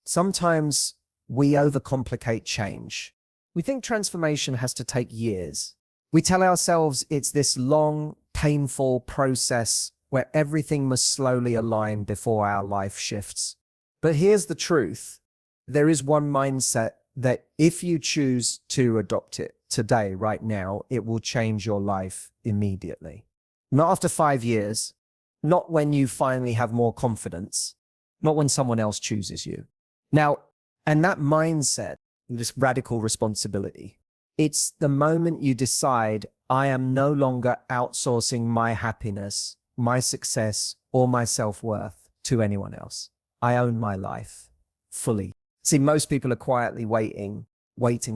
Sometimes we overcomplicate change. We think transformation has to take years. We tell ourselves it's this long, painful process where everything must slowly align before our life shifts. But here's the truth. There is one mindset that if you choose to adopt it today, right now, it will change your life immediately. Not after 5 years, not when you finally have more confidence, not when someone else chooses you. Now, and that mindset, this radical responsibility, it's the moment you decide, I am no longer outsourcing my happiness, my success, or my self-worth to anyone else. I own my life fully. See, most people are quietly waiting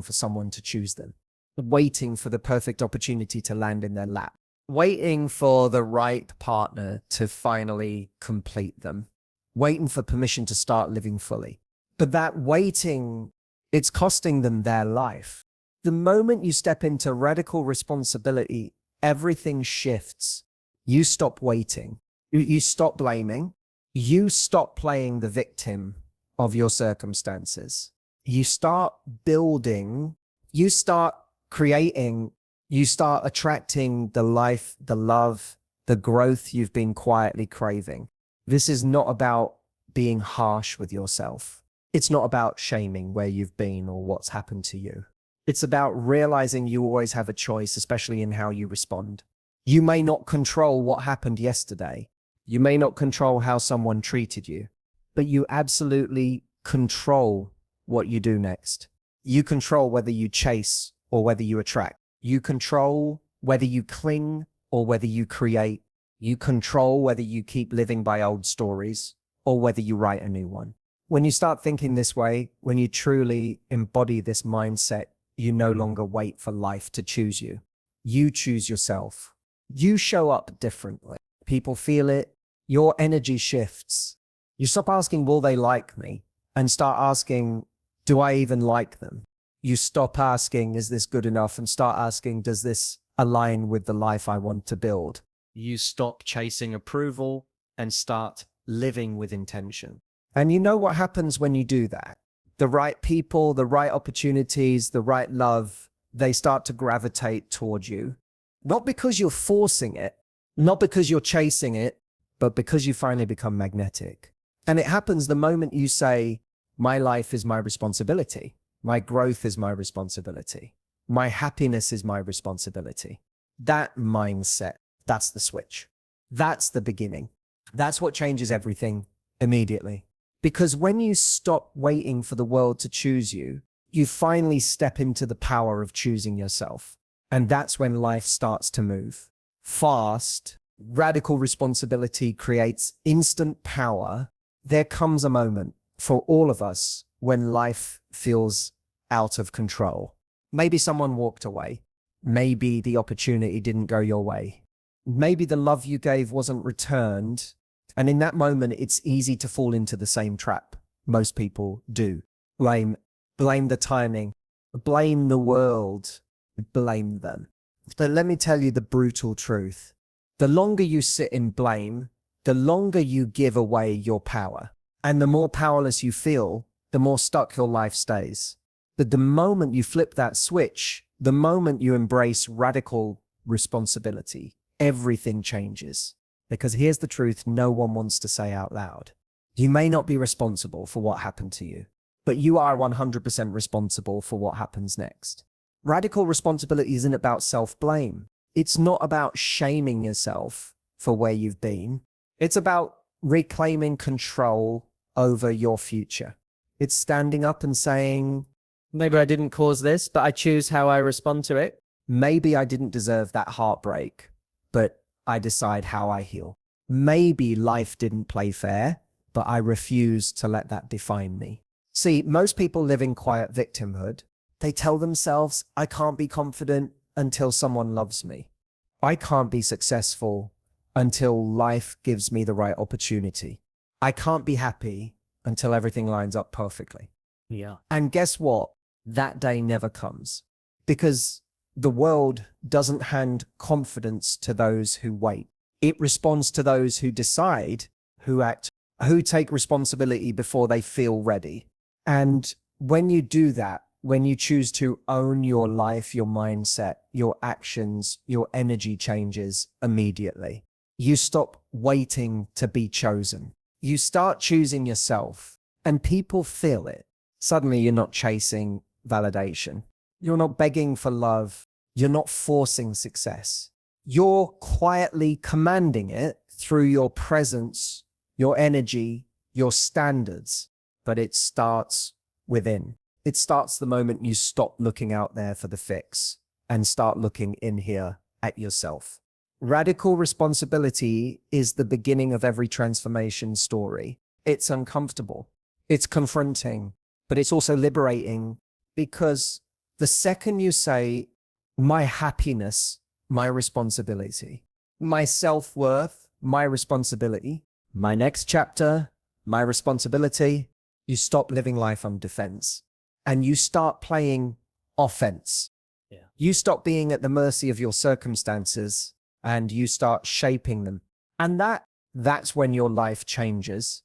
for someone to choose them, waiting for the perfect opportunity to land in their lap, waiting for the right partner to finally complete them, waiting for permission to start living fully. But that waiting, it's costing them their life. The moment you step into radical responsibility, everything shifts. You stop waiting. You stop blaming. You stop playing the victim of your circumstances. You start building, you start creating, you start attracting the life, the love, the growth you've been quietly craving. This is not about being harsh with yourself. It's not about shaming where you've been or what's happened to you. It's about realizing you always have a choice, especially in how you respond. You may not control what happened yesterday. You may not control how someone treated you, but you absolutely control what you do next. You control whether you chase or whether you attract. You control whether you cling or whether you create. You control whether you keep living by old stories or whether you write a new one. When you start thinking this way, when you truly embody this mindset, you no longer wait for life to choose you. You choose yourself. You show up differently. People feel it. Your energy shifts. You stop asking, will they like me? And start asking, do I even like them? You stop asking, is this good enough? And start asking, does this align with the life I want to build? You stop chasing approval and start living with intention. And you know what happens when you do that? The right people, the right opportunities, the right love, they start to gravitate towards you. Not because you're forcing it, not because you're chasing it, but because you finally become magnetic. And it happens the moment you say, my life is my responsibility. My growth is my responsibility. My happiness is my responsibility. That mindset, that's the switch. That's the beginning. That's what changes everything immediately. Because when you stop waiting for the world to choose you, you finally step into the power of choosing yourself. And that's when life starts to move. Fast, radical responsibility creates instant power. There comes a moment for all of us when life feels out of control. Maybe someone walked away. Maybe the opportunity didn't go your way. Maybe the love you gave wasn't returned. And in that moment, it's easy to fall into the same trap. Most people do. Blame the timing, blame the world, blame them. But let me tell you the brutal truth. The longer you sit in blame, the longer you give away your power. And the more powerless you feel, the more stuck your life stays. But the moment you flip that switch, the moment you embrace radical responsibility, everything changes. Because here's the truth no one wants to say out loud. You may not be responsible for what happened to you, but you are 100% responsible for what happens next. Radical responsibility isn't about self-blame. It's not about shaming yourself for where you've been. It's about reclaiming control over your future. It's standing up and saying, maybe I didn't cause this, but I choose how I respond to it. Maybe I didn't deserve that heartbreak, but I decide how I heal. Maybe life didn't play fair, but I refuse to let that define me. See, most people live in quiet victimhood. They tell themselves, I can't be confident until someone loves me. I can't be successful until life gives me the right opportunity. I can't be happy until everything lines up perfectly. Yeah. And guess what? That day never comes, because the world doesn't hand confidence to those who wait. It responds to those who decide, who act, who take responsibility before they feel ready. And when you do that, when you choose to own your life, your mindset, your actions, your energy changes immediately. You stop waiting to be chosen. You start choosing yourself, and people feel it. Suddenly you're not chasing validation. You're not begging for love. You're not forcing success. You're quietly commanding it through your presence, your energy, your standards. But it starts within. It starts the moment you stop looking out there for the fix and start looking in here at yourself. Radical responsibility is the beginning of every transformation story. It's uncomfortable. It's confronting, but it's also liberating, because the second you say, my happiness, my responsibility, my self-worth, my responsibility, my next chapter, my responsibility, you stop living life on defense and you start playing offense. Yeah. You stop being at the mercy of your circumstances and you start shaping them. And that's when your life changes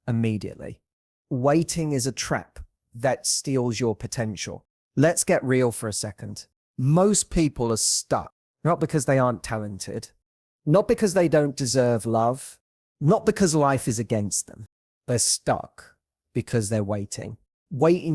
immediately. Waiting is a trap that steals your potential. Let's get real for a second. Most people are stuck, not because they aren't talented, not because they don't deserve love, not because life is against them. They're stuck because they're waiting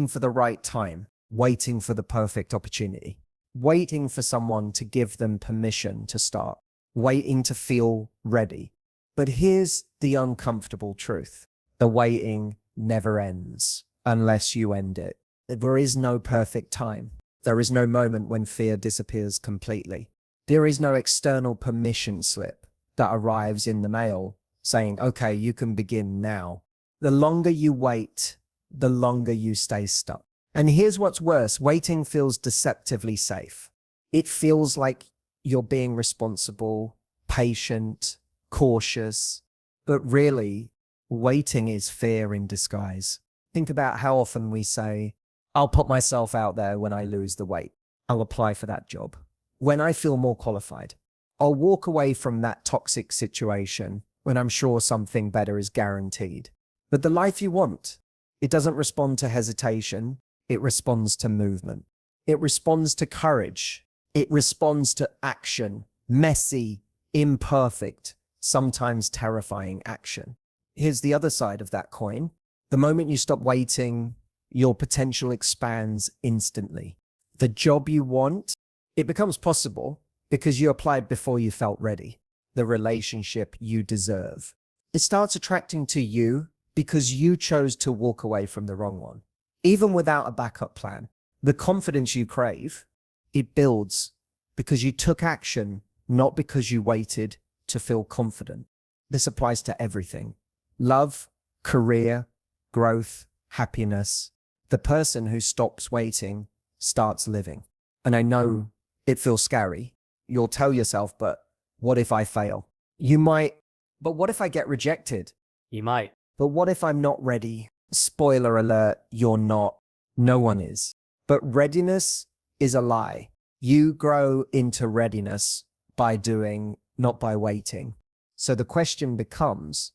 for the right time, waiting for the perfect opportunity, waiting for someone to give them permission to start, waiting to feel ready. But here's the uncomfortable truth. The waiting never ends unless you end it. There is no perfect time. There is no moment when fear disappears completely. There is no external permission slip that arrives in the mail saying, okay, you can begin now. The longer you wait, the longer you stay stuck. And here's what's worse. Waiting feels deceptively safe. It feels like you're being responsible, patient, cautious. But really, waiting is fear in disguise. Think about how often we say, I'll put myself out there when I lose the weight. I'll apply for that job. When I feel more qualified, I'll walk away from that toxic situation when I'm sure something better is guaranteed. But the life you want, it doesn't respond to hesitation. It responds to movement. It responds to courage. It responds to action, messy, imperfect, sometimes terrifying action. Here's the other side of that coin. The moment you stop waiting, your potential expands instantly. The job you want, it becomes possible because you applied before you felt ready. The relationship you deserve, it starts attracting to you because you chose to walk away from the wrong one. Even without a backup plan, the confidence you crave, it builds because you took action, not because you waited to feel confident. This applies to everything: love, career, growth, happiness. The person who stops waiting starts living. And I know it feels scary. You'll tell yourself, but what if I fail? You might, but what if I get rejected? You might. But what if I'm not ready? Spoiler alert, you're not. No one is. But readiness is a lie. You grow into readiness by doing, not by waiting. So the question becomes,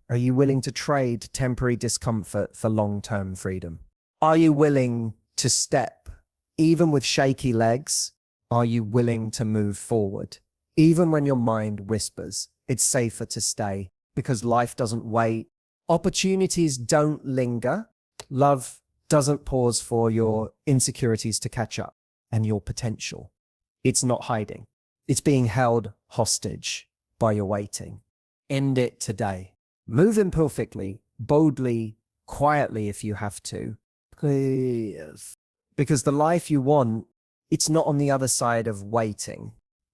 are you willing to trade temporary discomfort for long-term freedom? Are you willing to step, even with shaky legs? Are you willing to move forward? Even when your mind whispers, it's safer to stay because life doesn't wait. Opportunities don't linger. Love doesn't pause for your insecurities to catch up and your potential. It's not hiding. It's being held hostage by your waiting. End it today. Move imperfectly, boldly, quietly if you have to. Please. Because the life you want, it's not on the other side of waiting.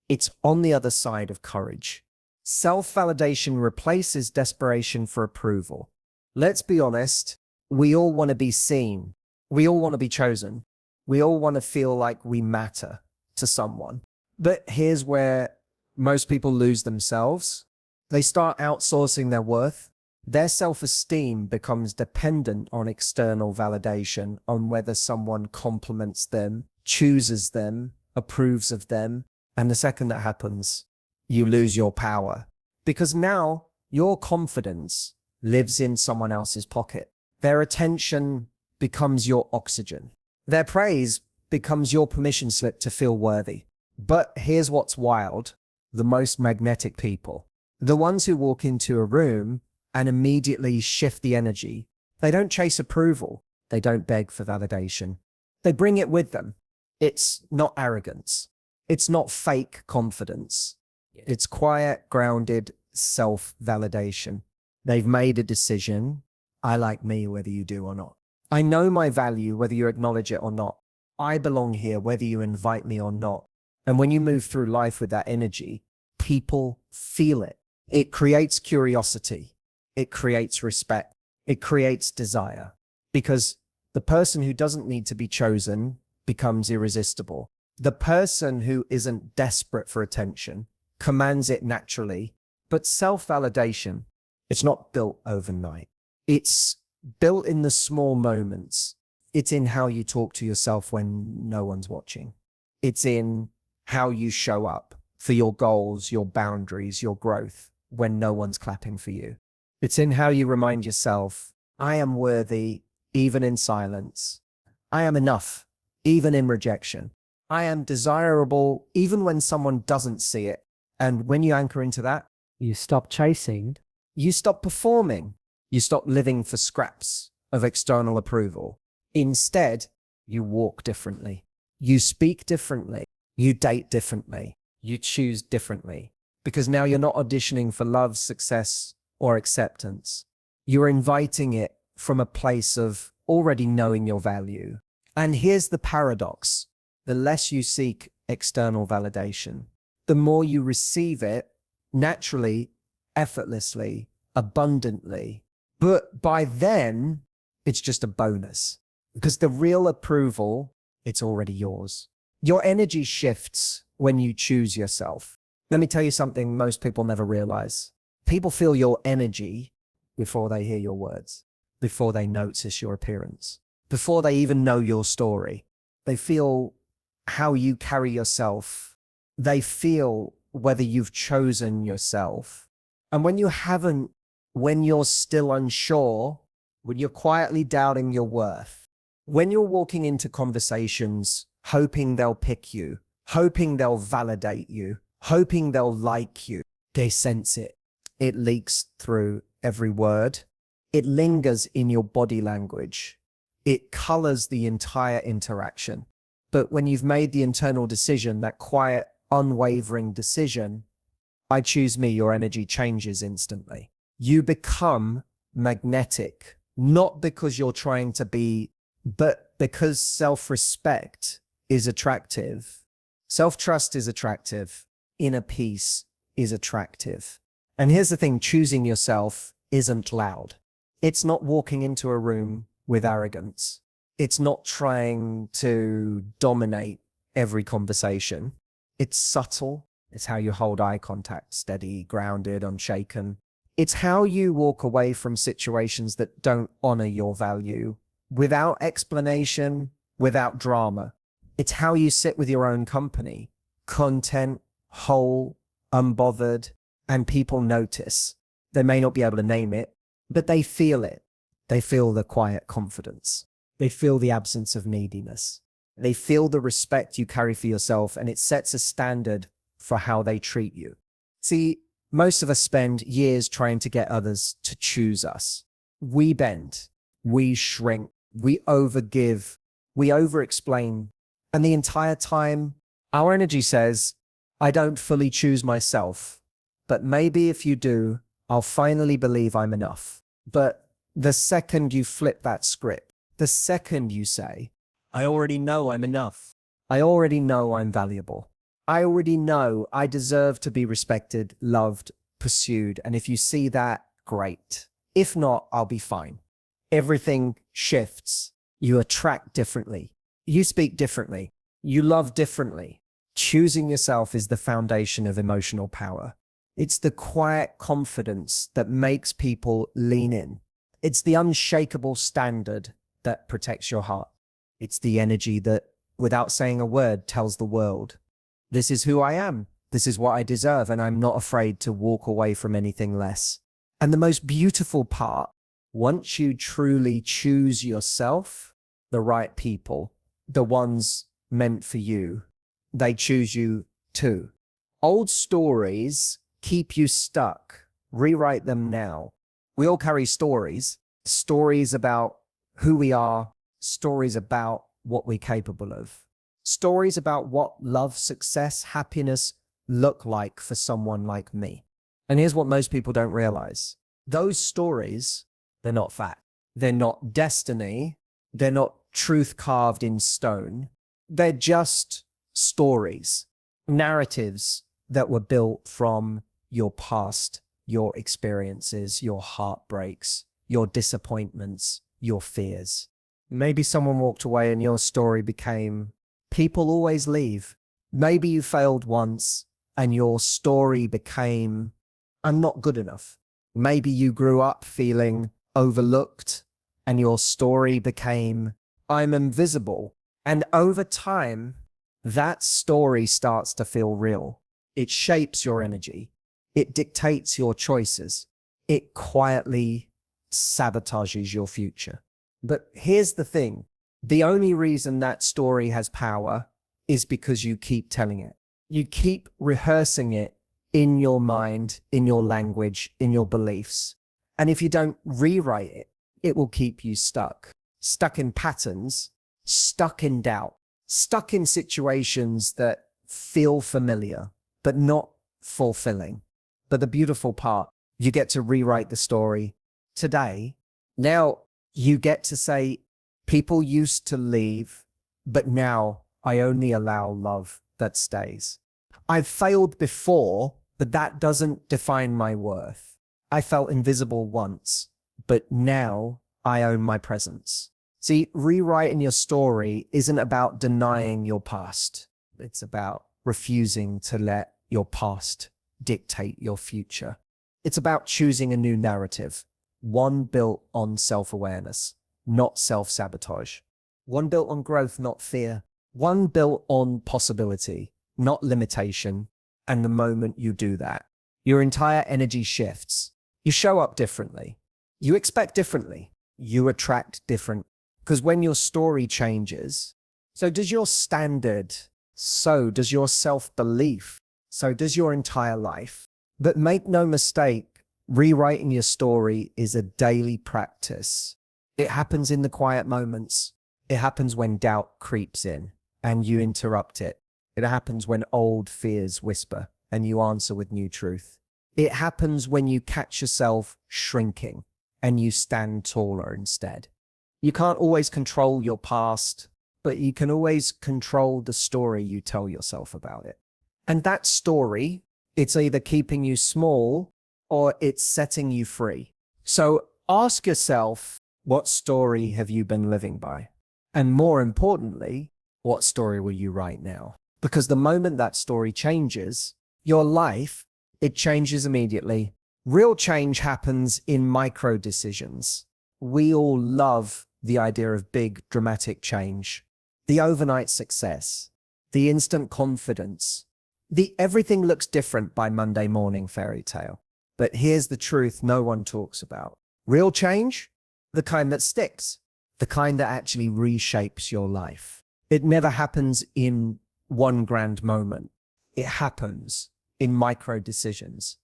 It's on the other side of courage. Self-validation replaces desperation for approval. Let's be honest, we all want to be seen. We all want to be chosen. We all want to feel like we matter to someone. But here's where most people lose themselves. They start outsourcing their worth. Their self-esteem becomes dependent on external validation, on whether someone compliments them, chooses them, approves of them. And the second that happens, you lose your power. Because now your confidence lives in someone else's pocket. Their attention becomes your oxygen. Their praise becomes your permission slip to feel worthy. But here's what's wild. The most magnetic people, the ones who walk into a room and immediately shift the energy, they don't chase approval. They don't beg for validation. They bring it with them. It's not arrogance. It's not fake confidence. It's quiet, grounded self-validation. They've made a decision. I like me whether you do or not. I know my value whether you acknowledge it or not. I belong here whether you invite me or not. And when you move through life with that energy, people feel it. It creates curiosity. It creates respect. It creates desire. Because the person who doesn't need to be chosen becomes irresistible. The person who isn't desperate for attention commands it naturally. But self-validation, it's not built overnight. It's built in the small moments. It's in how you talk to yourself when no one's watching. It's in how you show up for your goals, your boundaries, your growth when no one's clapping for you. It's in how you remind yourself, I am worthy, even in silence. I am enough, even in rejection. I am desirable, even when someone doesn't see it. And when you anchor into that, You stop chasing. you stop performing. You stop living for scraps of external approval. Instead, you walk differently. You speak differently. You date differently. You choose differently. Because now you're not auditioning for love, success, or acceptance. You're inviting it from a place of already knowing your value. And here's the paradox. The less you seek external validation, the more you receive it naturally, effortlessly, abundantly. But by then, it's just a bonus. Because the real approval, it's already yours. Your energy shifts when you choose yourself. Let me tell you something most people never realize. People feel your energy before they hear your words, before they notice your appearance, before they even know your story. They feel how you carry yourself. They feel whether you've chosen yourself. And when you haven't, when you're still unsure, when you're quietly doubting your worth, when you're walking into conversations, hoping they'll pick you, hoping they'll validate you, hoping they'll like you, they sense it. It leaks through every word. It lingers in your body language. It colors the entire interaction. But when you've made the internal decision, that quiet, unwavering decision, I choose me, your energy changes instantly. You become magnetic, not because you're trying to be, but because self-respect is attractive. Self-trust is attractive. Inner peace is attractive. And here's the thing, choosing yourself isn't loud. It's not walking into a room with arrogance. It's not trying to dominate every conversation. It's subtle. It's how you hold eye contact, steady, grounded, unshaken. It's how you walk away from situations that don't honor your value without explanation, without drama. It's how you sit with your own company, content, whole, unbothered, and people notice. They may not be able to name it, but they feel it. They feel the quiet confidence. They feel the absence of neediness. They feel the respect you carry for yourself, and it sets a standard for how they treat you. See, most of us spend years trying to get others to choose us. We bend, we shrink, we overgive, we overexplain. And the entire time, our energy says, I don't fully choose myself, but maybe if you do, I'll finally believe I'm enough. But the second you flip that script, the second you say, I already know I'm enough. I already know I'm valuable. I already know I deserve to be respected, loved, pursued. And if you see that, great. If not, I'll be fine. Everything shifts. You attract differently. You speak differently. You love differently. Choosing yourself is the foundation of emotional power. It's the quiet confidence that makes people lean in. It's the unshakable standard that protects your heart. It's the energy that, without saying a word, tells the world, this is who I am. This is what I deserve, and I'm not afraid to walk away from anything less. And the most beautiful part, once you truly choose yourself, the right people, the ones meant for you. They choose you too. Old stories keep you stuck. Rewrite them now. We all carry stories, stories about who we are, stories about what we're capable of, stories about what love, success, happiness look like for someone like me. And here's what most people don't realize. Those stories, they're not fact. They're not destiny. They're not truth carved in stone. They're just stories, narratives that were built from your past, your experiences, your heartbreaks, your disappointments, your fears. Maybe someone walked away and your story became, people always leave. Maybe you failed once and your story became, I'm not good enough. Maybe you grew up feeling overlooked and your story became, I'm invisible. And over time, that story starts to feel real. It shapes your energy. It dictates your choices. It quietly sabotages your future. But here's the thing. The only reason that story has power is because you keep telling it. You keep rehearsing it in your mind, in your language, in your beliefs. And if you don't rewrite it, it will keep you stuck. Stuck in patterns, stuck in doubt, stuck in situations that feel familiar, but not fulfilling. But the beautiful part, you get to rewrite the story today. Now you get to say, people used to leave, but now I only allow love that stays. I've failed before, but that doesn't define my worth. I felt invisible once, but now I own my presence. See, rewriting your story isn't about denying your past. It's about refusing to let your past dictate your future. It's about choosing a new narrative, one built on self-awareness, not self-sabotage. One built on growth, not fear. One built on possibility, not limitation. And the moment you do that, your entire energy shifts. You show up differently. You expect differently. You attract different. Because when your story changes, so does your standard, so does your self-belief, so does your entire life. But make no mistake, rewriting your story is a daily practice. It happens in the quiet moments. It happens when doubt creeps in and you interrupt it. It happens when old fears whisper and you answer with new truth. It happens when you catch yourself shrinking and you stand taller instead. You can't always control your past, but you can always control the story you tell yourself about it. And that story, it's either keeping you small or it's setting you free. So ask yourself, what story have you been living by? And more importantly, what story will you write now? Because the moment that story changes, your life, it changes immediately. Real change happens in micro decisions. We all love the idea of big, dramatic change, the overnight success, the instant confidence, the everything looks different by Monday morning fairy tale. But here's the truth no one talks about. Real change, the kind that sticks, the kind that actually reshapes your life. It never happens in one grand moment. It happens in micro decisions,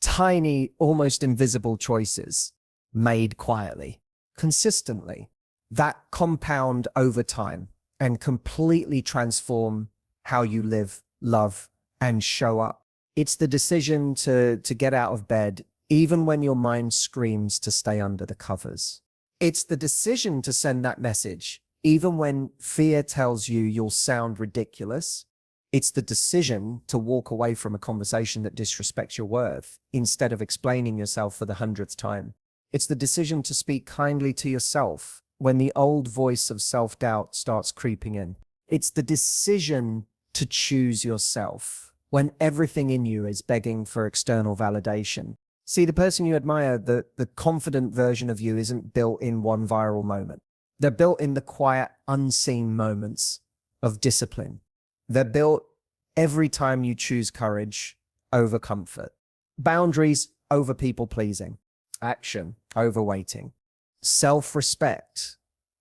tiny, almost invisible choices made quietly, consistently, that compound over time and completely transform how you live, love, and show up. It's the decision to get out of bed, even when your mind screams to stay under the covers. It's the decision to send that message, even when fear tells you you'll sound ridiculous. It's the decision to walk away from a conversation that disrespects your worth instead of explaining yourself for the 100th time. It's the decision to speak kindly to yourself when the old voice of self-doubt starts creeping in. It's the decision to choose yourself when everything in you is begging for external validation. See, the person you admire, the confident version of you isn't built in one viral moment. They're built in the quiet, unseen moments of discipline. They're built every time you choose courage over comfort, boundaries over people pleasing, action over waiting, self-respect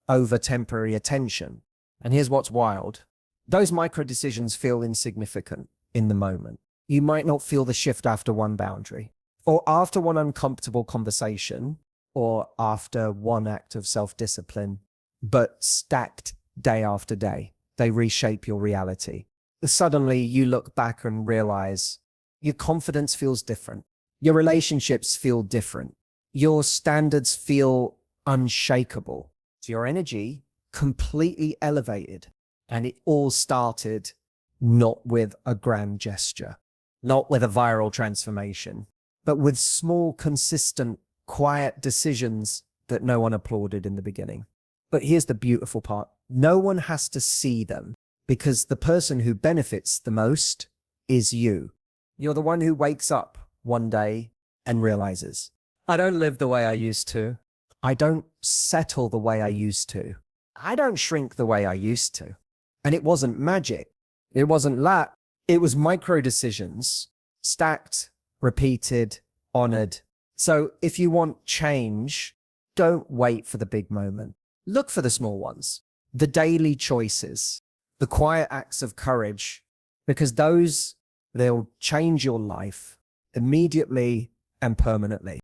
over temporary attention. And here's what's wild. Those micro decisions feel insignificant in the moment. You might not feel the shift after one boundary, or after one uncomfortable conversation, or after one act of self-discipline, but stacked day after day, they reshape your reality. Suddenly you look back and realize your confidence feels different. Your relationships feel different. Your standards feel unshakable. Your energy completely elevated. And it all started not with a grand gesture, not with a viral transformation, but with small, consistent, quiet decisions that no one applauded in the beginning. But here's the beautiful part. No one has to see them, because the person who benefits the most is you. You're the one who wakes up one day and realizes, I don't live the way I used to. I don't settle the way I used to. I don't shrink the way I used to. And it wasn't magic. It wasn't luck. It was micro decisions, stacked, repeated, honored. So if you want change, don't wait for the big moment. Look for the small ones, the daily choices, the quiet acts of courage, because they'll change your life immediately and permanently.